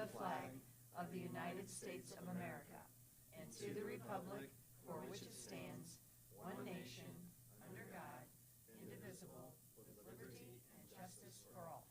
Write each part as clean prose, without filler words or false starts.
the flag of the United States of America and to the republic for which it stands, one nation, under God, indivisible, with liberty and justice for all.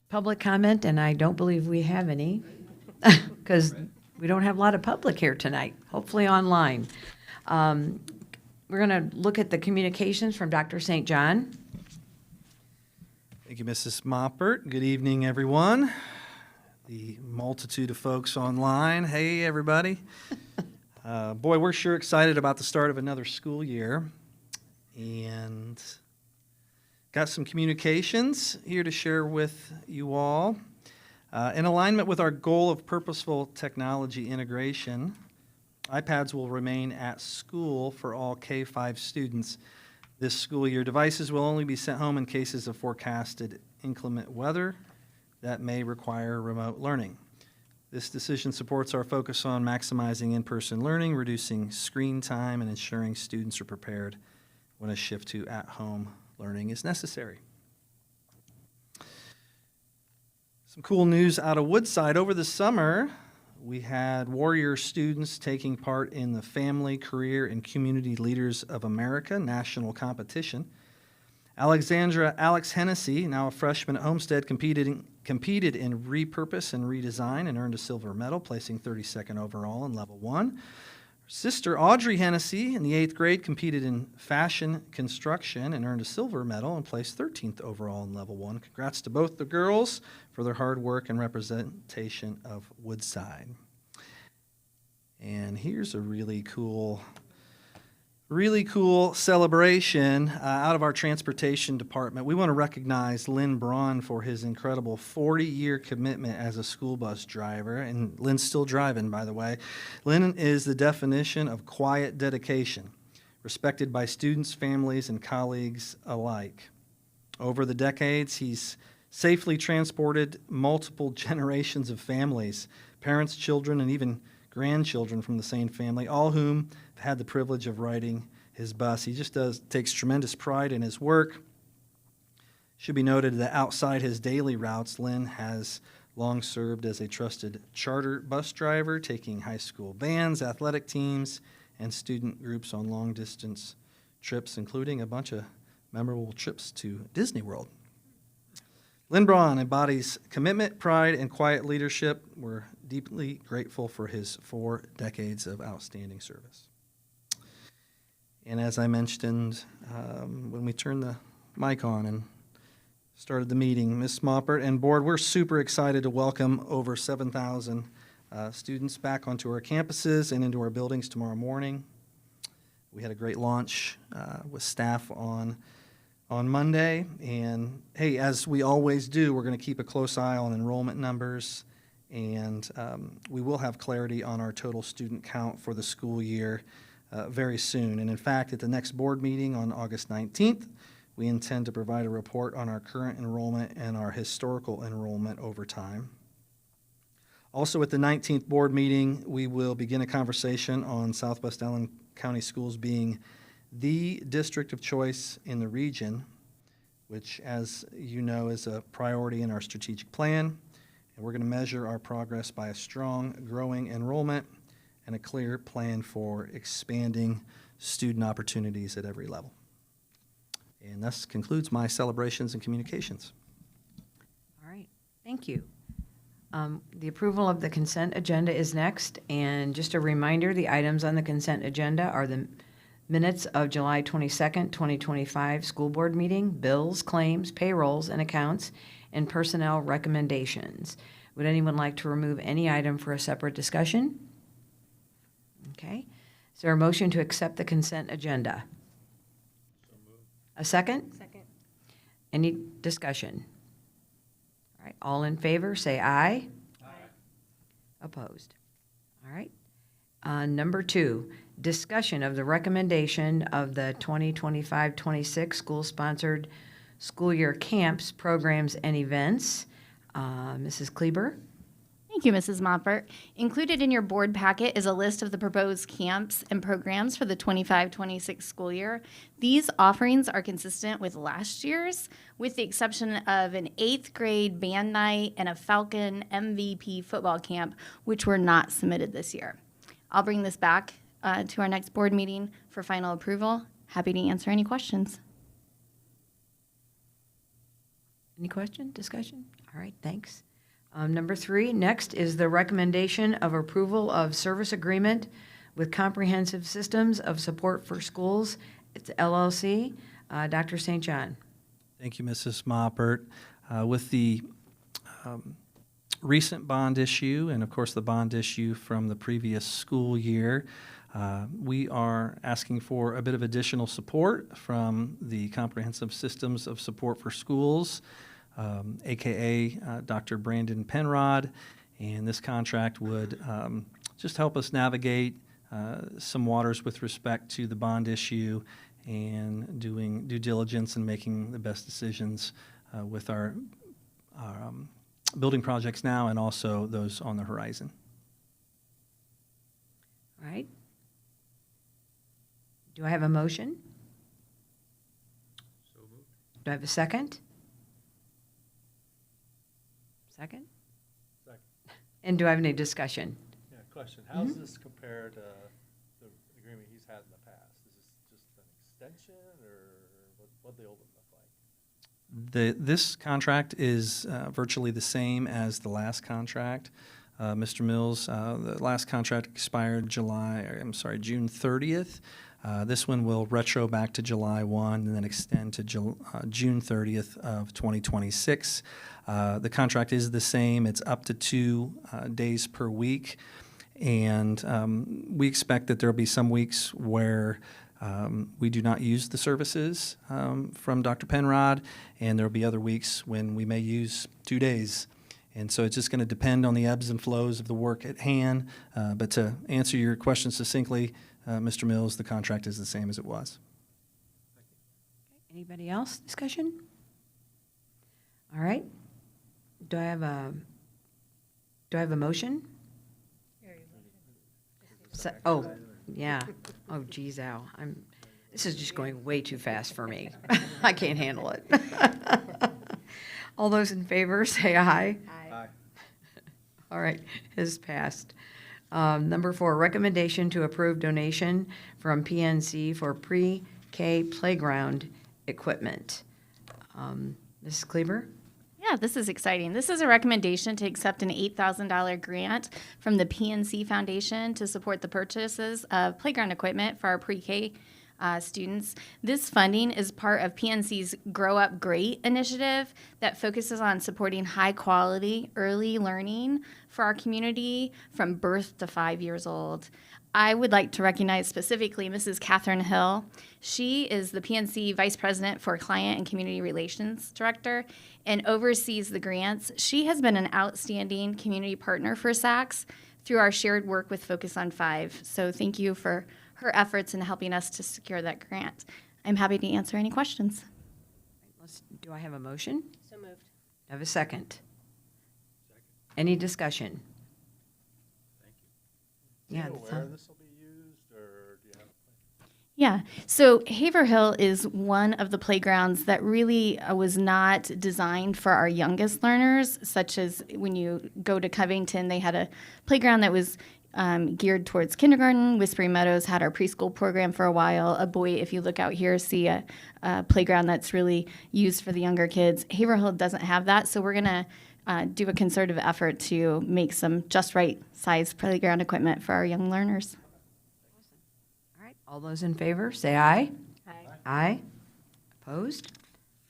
Public comment, and I don't believe we have any, because we don't have a lot of public here tonight, hopefully online. We're going to look at the communications from Dr. St. John. Thank you, Mrs. Moppert. Good evening, everyone. The multitude of folks online. Hey, everybody. Boy, we're sure excited about the start of another school year. And got some communications here to share with you all. In alignment with our goal of purposeful technology integration, iPads will remain at school for all K-5 students this school year. Devices will only be sent home in cases of forecasted inclement weather that may require remote learning. This decision supports our focus on maximizing in-person learning, reducing screen time, and ensuring students are prepared when a shift to at-home learning is necessary. Some cool news out of Woodside. Over the summer, we had Warrior students taking part in the Family, Career, and Community Leaders of America national competition. Alex Hennessy, now a freshman at Homestead, competed in repurpose and redesign and earned a silver medal, placing 32nd overall in level 1. Her sister Audrey Hennessy in the 8th grade competed in fashion construction and earned a silver medal and placed 13th overall in level 1. Congrats to both the girls for their hard work and representation of Woodside. And here's a really cool celebration out of our transportation department. We want to recognize Lynn Braun for his incredible 40-year commitment as a school bus driver. And Lynn's still driving, by the way. Lynn is the definition of quiet dedication, respected by students, families, and colleagues alike. Over the decades, he's safely transported multiple generations of families, parents, children, and even grandchildren from the same family, all whom have had the privilege of riding his bus. He just takes tremendous pride in his work. Should be noted that outside his daily routes, Lynn has long served as a trusted charter bus driver, taking high school bands, athletic teams, and student groups on long-distance trips, including a bunch of memorable trips to Disney World. Lynn Braun embodies commitment, pride, and quiet leadership. We're deeply grateful for his 4 decades of outstanding service. And as I mentioned, when we turned the mic on and started the meeting, Ms. Moppert and board, we're super excited to welcome over 7,000 students back onto our campuses and into our buildings tomorrow morning. We had a great launch with staff on Monday, and hey, as we always do, we're going to keep a close eye on enrollment numbers, and we will have clarity on our total student count for the school year very soon. And in fact, at the next board meeting on August 19th, we intend to provide a report on our current enrollment and our historical enrollment over time. Also, at the 19th board meeting, we will begin a conversation on Southwest Allen County Schools being the district of choice in the region, which, as you know, is a priority in our strategic plan. And we're going to measure our progress by a strong, growing enrollment and a clear plan for expanding student opportunities at every level. And this concludes my celebrations and communications. All right, thank you. The approval of the consent agenda is next. And just a reminder, the items on the consent agenda are the minutes of July 22nd, 2025 school board meeting, bills, claims, payrolls, and accounts, and personnel recommendations. Would anyone like to remove any item for a separate discussion? Okay. Is there a motion to accept the consent agenda? So moved. A second? Second. Any discussion? All right. All in favor, say aye. Aye. Opposed? All right. Number 2, discussion of the recommendation of the 2025-26 school-sponsored school year camps, programs, and events. Mrs. Kleber? Thank you, Mrs. Moppert. Included in your board packet is a list of the proposed camps and programs for the 25-26 school year. These offerings are consistent with last year's, with the exception of an 8th grade band night and a Falcon MVP football camp, which were not submitted this year. I'll bring this back to our next board meeting for final approval. Happy to answer any questions. Any question, discussion? All right, thanks. Number 3, next is the recommendation of approval of service agreement with Comprehensive Systems of Support for Schools. It's LLC. Dr. St. John. Thank you, Mrs. Moppert. With the recent bond issue and, of course, the bond issue from the previous school year, we are asking for a bit of additional support from the Comprehensive Systems of Support for Schools, aka Dr. Brandon Penrod, and this contract would just help us navigate some waters with respect to the bond issue and doing due diligence and making the best decisions with our building projects now and also those on the horizon. All right. Do I have a motion? So moved. Do I have a second? Second? Second. And do I have any discussion? Yeah, question. How does this compare to the agreement he's had in the past? Is this just an extension, or what the old one look like? This contract is virtually the same as the last contract. Mr. Mills, the last contract expired June 30th. This one will retro back to July 1 and then extend to June 30th of 2026. The contract is the same. It's up to 2 days per week. And we expect that there will be some weeks where we do not use the services from Dr. Penrod, and there will be other weeks when we may use 2 days. And so it's just going to depend on the ebbs and flows of the work at hand. But to answer your question succinctly, Mr. Mills, the contract is the same as it was. Anybody else? Discussion? All right. Do I have a motion? Oh, yeah. Oh, geez, Al. This is just going way too fast for me. I can't handle it. All those in favor, say aye. Aye. All right, has passed. Number 4, recommendation to approve donation from PNC for pre-K playground equipment. Mrs. Kleber? Yeah, this is exciting. This is a recommendation to accept an $8,000 grant from the PNC Foundation to support the purchases of playground equipment for our pre-K students. This funding is part of PNC's Grow Up Great initiative that focuses on supporting high-quality early learning for our community from birth to 5 years old. I would like to recognize specifically Mrs. Catherine Hill. She is the PNC Vice President for Client and Community Relations Director and oversees the grants. She has been an outstanding community partner for Sacs through our shared work with Focus on 5. So thank you for her efforts in helping us to secure that grant. I'm happy to answer any questions. Do I have a motion? So moved. Do I have a second? Any discussion? Thank you. Yeah, Are you that's aware all. this will be used, or do you have a plan? Yeah, so Haverhill is one of the playgrounds that really was not designed for our youngest learners, such as when you go to Covington, they had a playground that was geared towards kindergarten. Whispering Meadows had our preschool program for a while. A boy, if you look out here, see a playground that's really used for the younger kids. Haverhill doesn't have that, so we're going to do a concerted effort to make some just right size playground equipment for our young learners. All right, all those in favor, say aye. Aye. Aye. Opposed?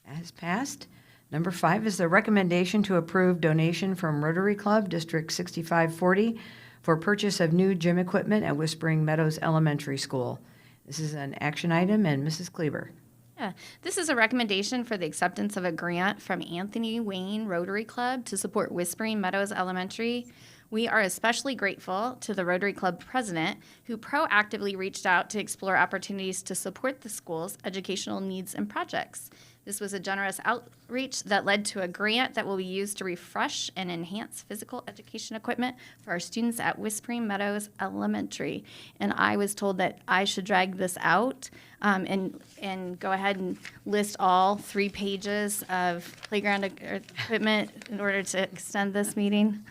That has passed. Number 5 is the recommendation to approve donation from Rotary Club District 6540 for purchase of new gym equipment at Whispering Meadows Elementary School. This is an action item, and Mrs. Kleber. Yeah, this is a recommendation for the acceptance of a grant from Anthony Wayne Rotary Club to support Whispering Meadows Elementary. We are especially grateful to the Rotary Club president, who proactively reached out to explore opportunities to support the school's educational needs and projects. This was a generous outreach that led to a grant that will be used to refresh and enhance physical education equipment for our students at Whispering Meadows Elementary. And I was told that I should drag this out and go ahead and list all 3 pages of playground equipment in order to extend this meeting.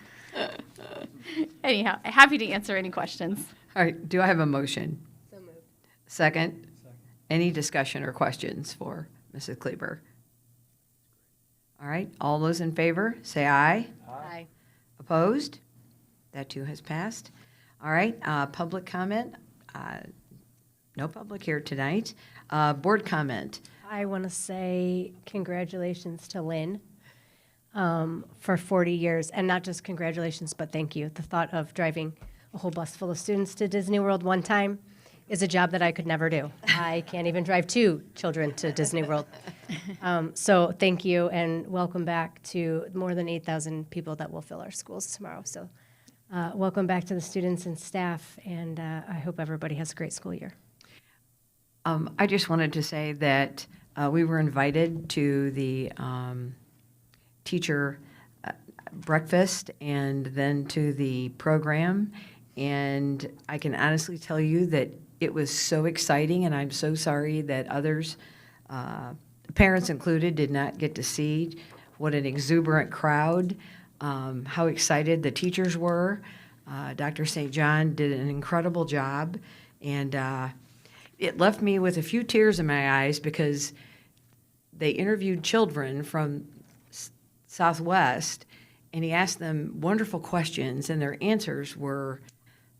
Anyhow, happy to answer any questions. All right, do I have a motion? So moved. Second? Any discussion or questions for Mrs. Kleber? All right, all those in favor, say aye. Aye. Opposed? That too has passed. All right, public comment? No public here tonight. Board comment? I want to say congratulations to Lynn for 40 years, and not just congratulations, but thank you. The thought of driving a whole bus full of students to Disney World one time is a job that I could never do. I can't even drive 2 children to Disney World. So thank you, and welcome back to more than 8,000 people that will fill our schools tomorrow. So welcome back to the students and staff, and I hope everybody has a great school year. I just wanted to say that we were invited to the teacher breakfast and then to the program, and I can honestly tell you that it was so exciting, and I'm so sorry that others, parents included, did not get to see what an exuberant crowd, how excited the teachers were. Dr. St. John did an incredible job, and it left me with a few tears in my eyes because they interviewed children from Southwest, and he asked them wonderful questions, and their answers were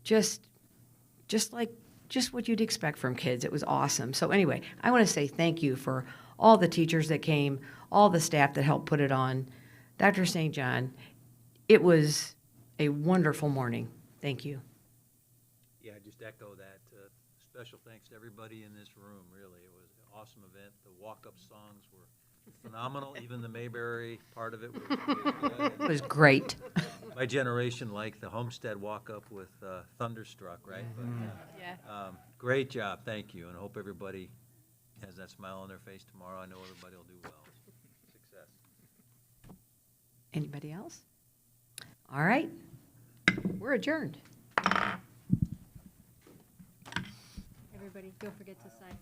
just what you'd expect from kids. It was awesome. So anyway, I want to say thank you for all the teachers that came, all the staff that helped put it on. Dr. St. John, it was a wonderful morning. Thank you. Yeah, just echo that. Special thanks to everybody in this room, really. It was an awesome event. The walk-up songs were phenomenal. Even the Mayberry part of it was good. It was great. My generation liked the Homestead walk-up with Thunderstruck, right? But, Yeah. great job, thank you, and I hope everybody has that smile on their face tomorrow. I know everybody will do well. Success. Anybody else? All right. We're adjourned. Everybody, don't forget to sign.